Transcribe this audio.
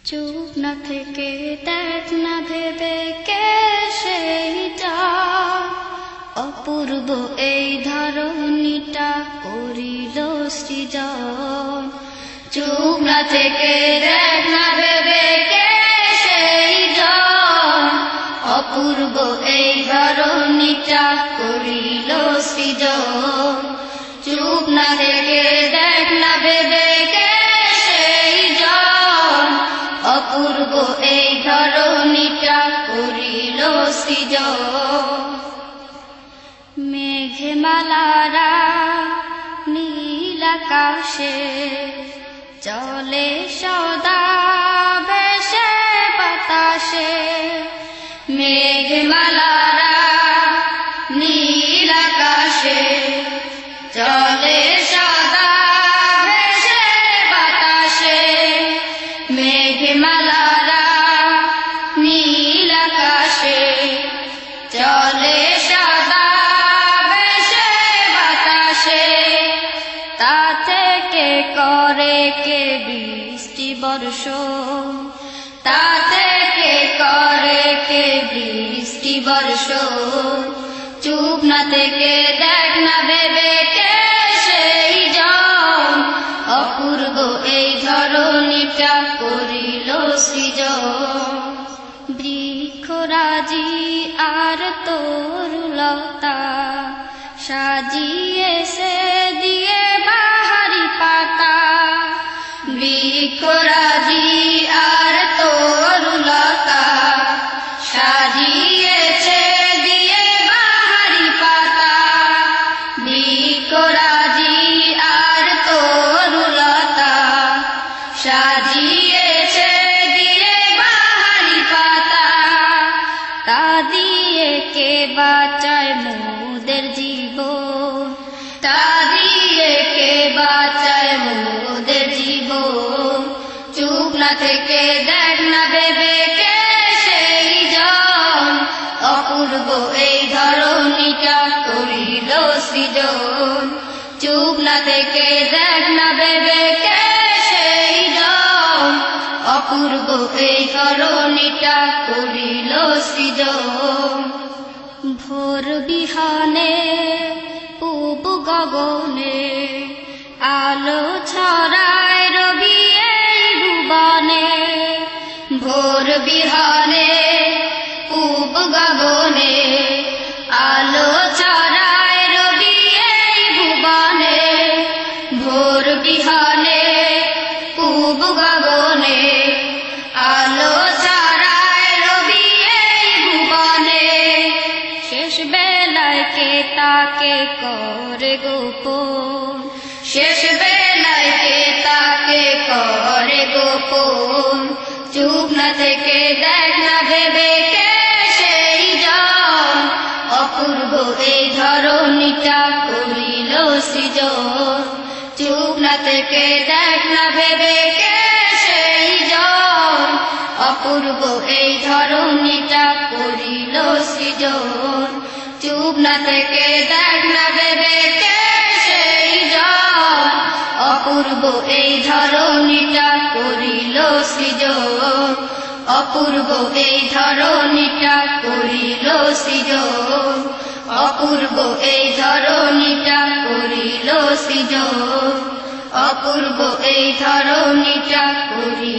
চুপ না থেকে দেখ না ভেবে কে সেইটা, অপূর্ব এই ধরণীটা করিল সৃজন। চুপ না থেকে দেখ না ভেবে কে সেইজন, অপূর্ব এই ধরণীটা করিল সৃজন। চুপ না থেকে দেখ না ভেবে কে সেইজন, অপূর্ব এই ধরণীটা করিল সৃজন। মেঘমালারা নীল আকাশে চলে সদা ভেসে বাতাসে। মেঘমালারা নীল আকাশে চলে সদা ভেসে বাতাসে। মেঘমালারা নীল আকাশে চলে সদা ভেসে বাতাসে। তা থেকে করে কে বৃষ্টি বর্ষণ, তা থেকে করে কে বৃষ্টি বর্ষণ। চুপ না থেকে দেখ না ভেবে কে সেইজন, অপূর্ব এই ধরণীটা করিল সৃজন। বৃক্ষরাজি আর তরুলতা সাজিয়েছে দিয়ে বাহারি পাতা। বৃক্ষরাজি আর তরুলতা সাজিয়েছে দিয়ে বাহারি পাতা। বৃক্ষরাজি আর তরুলতা সাজিয়েছে দিয়ে বাহারি পাতা। তা দিয়ে কে বাঁচায় মোদের জীবন, তা দিয়ে কে বাঁচায় মোদের জীবন। চুপ না থেকে দেখ না ভেবে কে সেইজন, অপূর্ব এই ধরণীটা করিল সৃজন। চুপ না থেকে দেখ না ভেবে কে সেইজন, অপূর্ব এই ধরণীটা করিল সৃজন। ভোর বিহানে পূব গগনে আলো ছড়ায় রবি এই ভুবনে। ভোর বিহানে পূব গগনে আলো ছড়ায় রবি এই ভুবনে। ভোর বিহানে পূব গগনে আলো ছড়ায় রবি এই ভুবনে। শেষ বেলায় কে তাকে করে গোপন, শেষ বেলায় কে তাকে করে গোপন। চুপ না থেকে দেখ না ভেবে কে সেইজন, অপূর্ব এই ধরণীটা করিল সৃজন। চুপ না থেকে দেখ না ভেবে কে সেইজন, অপূর্ব এই ধরণীটা করিল সৃজন। চুপ না থেকে দেখ না ভেবে কে সেইজন, অপূর্ব এই ধরণীটা করিল সৃজন। অপূর্ব এই ধরণীটা করিল সৃজন। অপূর্ব এই ধরণীটা করিল সৃজন। অপূর্ব এই ধরণীটা করিল